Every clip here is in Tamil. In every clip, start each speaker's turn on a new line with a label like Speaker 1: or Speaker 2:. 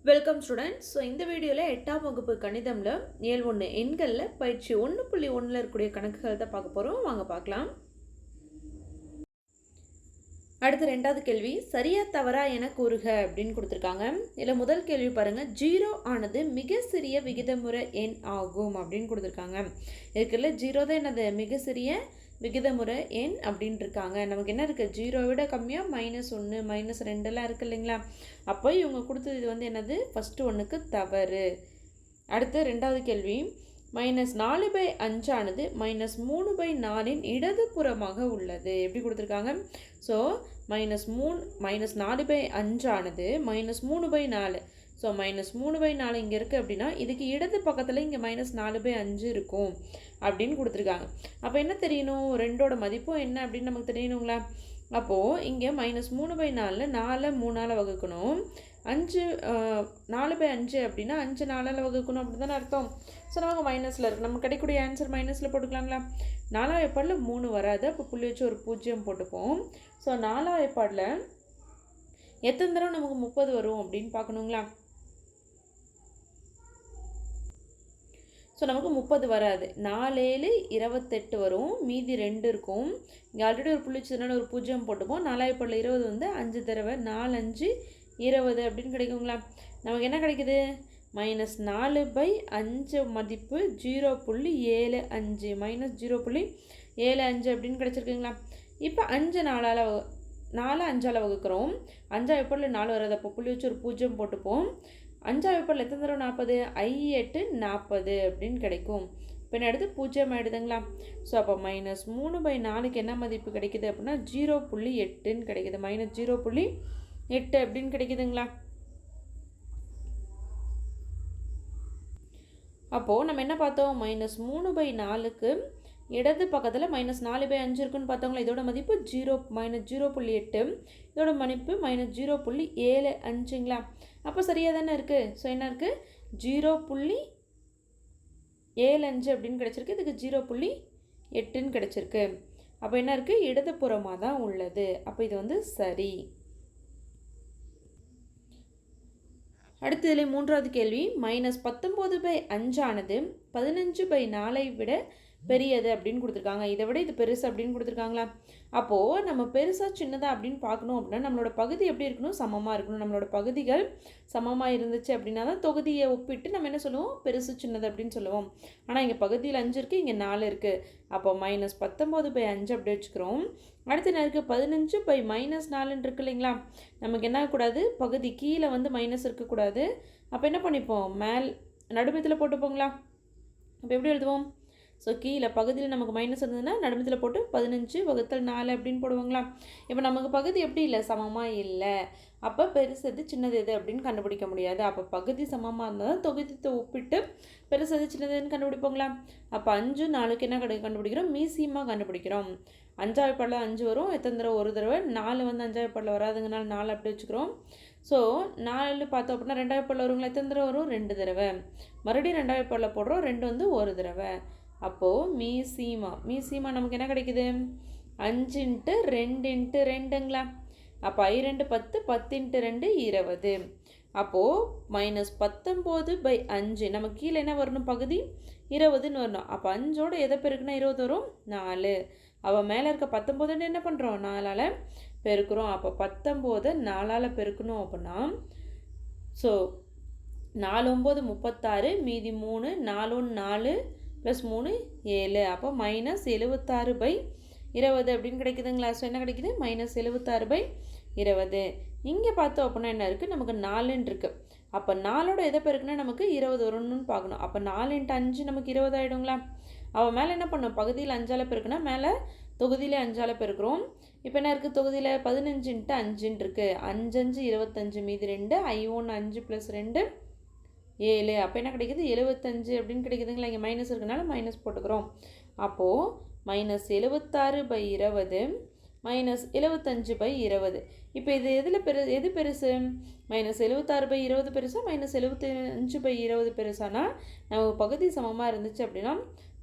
Speaker 1: Welcome students. ஸோ இந்த வீடியோவில் 8ஆம் வகுப்பு கணிதமில் இயல் 1 எண்களில் பயிற்சி 1.1 இருக்கக்கூடிய கணக்குகள் தான் பார்க்க போகிறோம். வாங்க பார்க்கலாம். அடுத்து ரெண்டாவது கேள்வி, சரியா தவறா என கூறுக அப்படின்னு கொடுத்துருக்காங்க. இதில் முதல் கேள்வி பாருங்கள், 0 ஆனது மிக சிறிய விகிதமுறை எண் ஆகும் அப்படின்னு கொடுத்துருக்காங்க. இதுக்குள்ள 0 தான் என்னது மிக சிறிய விகிதமுறை எண் அப்படின்னு இருக்காங்க. நமக்கு என்ன இருக்குது, 0 விட கம்மியாக -1 -2 இருக்குது இல்லைங்களா. அப்போ இவங்க கொடுத்தது இது வந்து என்னது, ஃபஸ்ட்டு ஒன்றுக்கு தவறு. அடுத்து ரெண்டாவது கேள்வி, -4/5 ஆனது -3/4 இடதுபுறமாக உள்ளது. எப்படி கொடுத்துருக்காங்க? ஸோ -4/5 ஆனது -3/4. ஸோ -3/4 இங்கே இருக்குது அப்படின்னா இதுக்கு இடது பக்கத்தில் இங்கே -4/5 இருக்கும் அப்படின்னு கொடுத்துருக்காங்க. அப்போ என்ன தெரியணும், ரெண்டோட மதிப்பும் என்ன அப்படின்னு நமக்கு தெரியணுங்களா. அப்போது இங்கே -3/4 4 3ஆல் வகுக்கணும். 4/5 அப்படின்னா 5 4ஆல் வகுக்கணும் அப்படி தானே அர்த்தம். ஸோ நமக்கு மைனஸில் இருக்குது, நமக்கு கிடைக்கக்கூடிய ஆன்சர் மைனஸில் போட்டுக்கலாங்களா. 4ஆம் வாய்ப்பாடில் 3 வராது, அப்போ புள்ளி வச்சு ஒரு 0 போட்டுப்போம். ஸோ 4ஆம் வாய்ப்பாடில் எத்தனை தடவை நமக்கு 30 வரும் அப்படின்னு பார்க்கணுங்களா. ஸோ நமக்கு 30 வராது, 4 7 28 வரும், மீதி 2 இருக்கும். இங்கே ஆல்ரெடி ஒரு புள்ளி வச்சதுனால ஒரு 0 போட்டுப்போம். 4ஆம் வாய்ப்பாடில் 20 வந்து 5 தடவை 4 5 20 அப்படின்னு கிடைக்குங்களா. நமக்கு என்ன கிடைக்குது, -4/5 மதிப்பு 0.75 -0.75 அப்படின்னு கிடைச்சிருக்குங்களா. இப்போ 5 4 5ஆல் வகுக்கிறோம். 5ஆம் வாய்ப்பாடில் 4 வராது, அப்போ புள்ளி வச்சு ஒரு 0 போட்டுப்போம். 5ஆம் வாய்ப்பாடில் எத்தனை தடவை 40, 8 40 அப்படின்னு கிடைக்கும். இப்போ அடுத்து 0 ஆகிடுதுங்களா. ஸோ அப்போ -3/4க்கு என்ன மதிப்பு கிடைக்குது அப்படின்னா 0.8ன்னு கிடைக்குது. -0.8 அப்படின்னு கிடைக்குதுங்களா. அப்போது நம்ம என்ன பார்த்தோம், -3/4க்கு இடது பக்கத்தில் -4/5 இருக்குன்னு பார்த்தோங்களா. இதோட மதிப்பு -0.8, இதோட மதிப்பு -0.75ங்களா. அப்போ சரியாக தானே இருக்குது. ஸோ என்ன இருக்குது, 0.75 அப்படின்னு கிடச்சிருக்கு, இதுக்கு 0.8ன்னு கிடச்சிருக்கு. அப்போ என்ன இருக்குது, இடதுபுறமாக தான் உள்ளது. அப்போ இது வந்து சரி. அடுத்து இதில் மூன்றாவது கேள்வி, -19/5 ஆனது 15/4 விட பெரியது அப்படின்னு கொடுத்துருக்காங்க. இதை விட இது பெருசு அப்படின்னு கொடுத்துருக்காங்களா. அப்போது நம்ம பெருசாக சின்னதாக அப்படின்னு பார்க்கணும் அப்படின்னா நம்மளோட பகுதி எப்படி இருக்கணும், சமமாக இருக்கணும். நம்மளோட பகுதிகள் சமமாக இருந்துச்சு அப்படின்னா தான் தொகுதியை ஒப்பிட்டு நம்ம என்ன சொல்லுவோம், பெருசு சின்னது அப்படின்னு சொல்லுவோம். ஆனால் இங்கே பகுதியில் 5 இருக்குது, இங்கே 4 இருக்குது. அப்போ -19/5 அப்படி வச்சுக்கிறோம். அடுத்து என்ன இருக்குது, 15/-4 இருக்கு இல்லைங்களா. நமக்கு என்ன ஆகக்கூடாது, பகுதி கீழே வந்து மைனஸ் இருக்கக்கூடாது. அப்போ என்ன பண்ணிப்போம், நடுமத்தில் போட்டுப்போங்களா. அப்போ எப்படி எழுதுவோம், ஸோ கீழே பகுதியில் நமக்கு மைனஸ் இருந்ததுன்னா நடுமத்தில் போட்டு 15/4 அப்படின்னு போடுவாங்களா. இப்போ நமக்கு பகுதி எப்படி இல்லை, சமமாக இல்லை. அப்போ பெருசு எது சின்னது எது அப்படின்னு கண்டுபிடிக்க முடியாது. அப்போ பகுதி சமமாக இருந்தால் தான் தொகுதியை ஒப்பிட்டு பெருசு எது சின்னதுன்னு கண்டுபிடிப்போங்களா. அப்போ 5 4க்கு என்ன கண்டுபிடிக்கிறோம், மீசியமாக கண்டுபிடிக்கிறோம். 5ஆம் வாய்ப்பாடில் 5 வரும், எத்தனை தடவை, ஒரு தடவை. 4 வந்து 5ஆம் வாய்ப்பாடில் வராதுங்கனால 4 அப்படி வச்சுக்கிறோம். ஸோ 4 பார்த்தோம் அப்படின்னா 2ஆம் வாய்ப்பாடில் வருங்களா, எத்தனை தடவை வரும், 2 தடவை. மறுபடியும் 2ஆம் வாய்ப்பாடில் போடுறோம், 2 வந்து ஒரு தடவை. அப்போது மீசீமா நமக்கு என்ன கிடைக்குது, 5 × 2 × 2ங்களா. அப்போ I2 10, 10 × 2 20. அப்போது -19/5 நமக்கு கீழே என்ன வரணும், பகுதி 20ன்னு வரணும். அப்போ 5ஓட எதை பெருக்குன்னா 20 வரும், 4. அவள் மேலே இருக்க 19 என்ன பண்ணுறோம், 4ஆல் பெருக்கிறோம். அப்போ 19 4ஆல் பெருக்கணும் அப்படின்னா, ஸோ 4 9 36, மீதி 3, 4 1 4 + 3 7. அப்போ -76/20 அப்படின்னு கிடைக்குதுங்களா. ஸோ என்ன கிடைக்குது, -76/20. இங்கே பார்த்தோம் அப்படின்னா என்ன இருக்குது, நமக்கு 4ன்னு இருக்குது. அப்போ 4ஓட எதை பெருக்குன்னா நமக்கு 20 வரணும்னு பார்க்கணும். அப்போ 4 × 5 நமக்கு 20 ஆகிடுங்களா. அவள் மேலே என்ன பண்ணணும், பகுதியில் 5ஆல் பெருக்குன்னா மேலே தொகுதியிலே 5ஆல் பெருக்கிறோம். இப்போ என்ன இருக்குது, தொகுதியில் 15 × 5ன்னு இருக்குது. 5 5 25, மீதி 2, I1 5 + 2 7. அப்போ என்ன கிடைக்குது, 75 அப்படின்னு கிடைக்குதுங்களா. இங்கே மைனஸ் இருக்கனால மைனஸ் போட்டுக்கிறோம். அப்போது -76/20 -75/20. இப்போ இது எது பெருசு, -76/20 பெருசா -75/20 பெருசானா, நம்ம பகுதி சமமாக இருந்துச்சு அப்படின்னா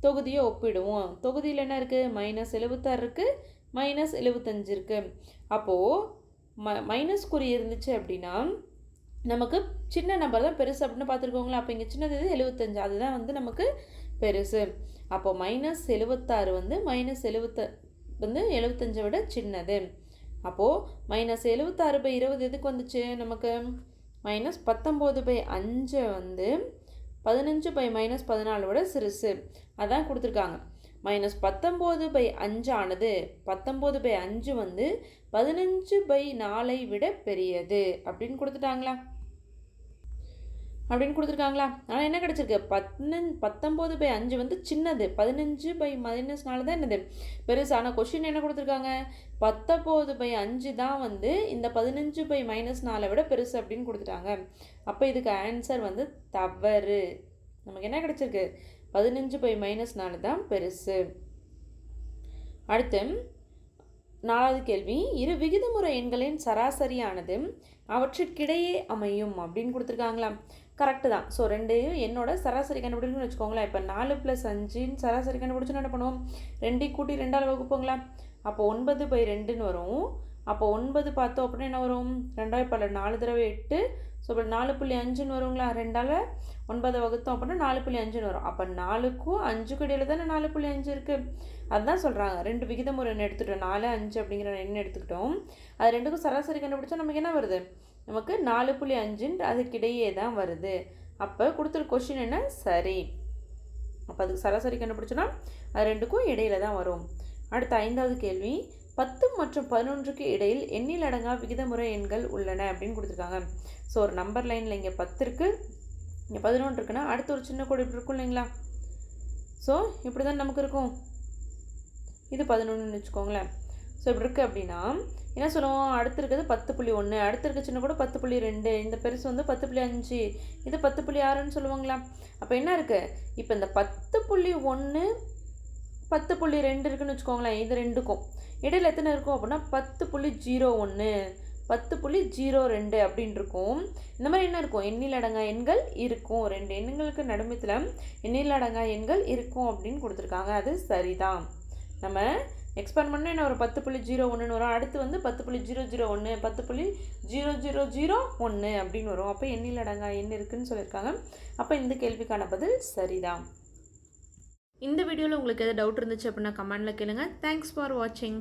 Speaker 1: தொகுதியை ஒப்பிடுவோம். தொகுதியில் என்ன இருக்குது, -76 இருக்குது, -75 இருக்குது. அப்போது மைனஸ் குறி இருந்துச்சு அப்படின்னா நமக்கு சின்ன நம்பர் தான் பெருசு அப்படின்னு பார்த்துருக்கோங்களா. அப்போ இங்கே சின்னது 75, அதுதான் வந்து நமக்கு பெருசு. அப்போது -76 வந்து -75 விட சின்னது. அப்போது -76/20 எதுக்கு வந்துச்சு நமக்கு? -19/5 வந்து 15/-14 விட சிறுசு. அதான் கொடுத்துருக்காங்க. -19/5 ஆனது 19/5 வந்து 15/4 விட பெரியது அப்படின்னு கொடுத்துட்டாங்களா? ஆனால் என்ன கிடச்சிருக்கு? 19/5 வந்து சின்னது, 15/-4 தான் என்னது பெருசு. ஆனால் கொஷின் என்ன கொடுத்துருக்காங்க? 19/5 தான் வந்து இந்த 15/-4 விட பெருசு அப்படின்னு கொடுத்துட்டாங்க. அப்போ இதுக்கு ஆன்சர் வந்து தவறு. நமக்கு என்ன கிடச்சிருக்கு? 15/-4 தான் பெருசு. அடுத்து 4வது கேள்வி, இரு விகிதமுறை எண்களின் சராசரியானது அவற்றுக்கிடையே அமையும் அப்படின்னு கொடுத்துருக்காங்களா? கரெக்டு தான். ஸோ 2 என்னோட சராசரி கண்டுபிடிக்கணும்னு வச்சுக்கோங்களேன். இப்போ 4 + 5 சராசரி கண்டுபிடிச்சோன்னா என்ன பண்ணுவோம்? 2 கூட்டி 2ஆல் வகுப்போங்களா? அப்போ 9/2ன்னு வரும். அப்போ 9 பார்த்தோம் அப்படின்னா என்ன வரும்? 2 பல 4 தடவை 8. ஸோ இப்போ 4.5ன்னு வருங்களா? 2ஆல் 9 வகுத்தோம் அப்படின்னா 4.5ன்னு வரும். அப்போ 4க்கும் 5க்கும் இடையில தானே 4.5 இருக்குது. அதுதான் சொல்கிறாங்க. 2 விகிதமுறை எண் எடுத்துக்கிட்டோம், 4, 5 அப்படிங்கிற எண் எடுத்துக்கிட்டோம். அது 2க்கும் சராசரி கண்டுபிடிச்சா நமக்கு என்ன வருது? நமக்கு 4.5 அதுக்கிடையே தான் வருது. அப்போ கொடுத்துருக்க கொஷின் என்ன? சரி. அப்போ அதுக்கு சராசரி கண்டுபிடிச்சோன்னா அது 2க்கும் இடையில தான் வரும். அடுத்த 5வது கேள்வி, 10 மற்றும் 11க்கு இடையில் எண்ணில் அடங்கா விகிதமுறை எண்கள் உள்ளன அப்படின்னு கொடுத்துருக்காங்க. ஸோ ஒரு நம்பர் லைனில் இங்கே 10 இருக்குது, இங்கே 11 இருக்குன்னா அடுத்து ஒரு சின்ன கோடு இப்படி இருக்கும் இல்லைங்களா? ஸோ இப்படி தான் நமக்கு இருக்கும். இது 11ன்னு வச்சுக்கோங்களேன். ஸோ இப்படி இருக்குது அப்படின்னா என்ன சொல்லுவோம்? அடுத்து இருக்கிறது 10.1, அடுத்து இருக்க சின்ன கூட 10.2, இந்த பெருசு வந்து 10.5, இது 10.6ன்னு சொல்லுவாங்களா? அப்போ என்ன இருக்குது? இப்போ இந்த 10.1 10.2 இருக்குன்னு வச்சுக்கோங்களேன். இது 2க்கும் இடையில் எத்தனை இருக்கும் அப்படின்னா 10.01 10.02 அப்படின்னு இருக்கும். இந்த மாதிரி என்ன இருக்கும்? எண்ணில் அடங்கா எண்கள் இருக்கும். 2 எண்களுக்கு நடுமத்தில் எண்ணில் அடங்கா எண்கள் இருக்கும் அப்படின்னு கொடுத்துருக்காங்க. அது சரிதான். நம்ம எக்ஸ்பேண்ட் பண்ணால் என்ன ஒரு 10.01ன்னு வரும். அடுத்து வந்து 10.001 10.0001 அப்படின்னு வரும். அப்போ எண்ணில் அடங்கா எண் இருக்குதுன்னு சொல்லியிருக்காங்க. அப்போ இந்த கேள்விக்கான பதில் சரிதான். இந்த வீடியோவில் உங்களுக்கு எதாவது டவுட் இருந்துச்சு அப்படின்னா கமெண்டில் கேளுங்க. தேங்க்ஸ் ஃபார் வாட்சிங்.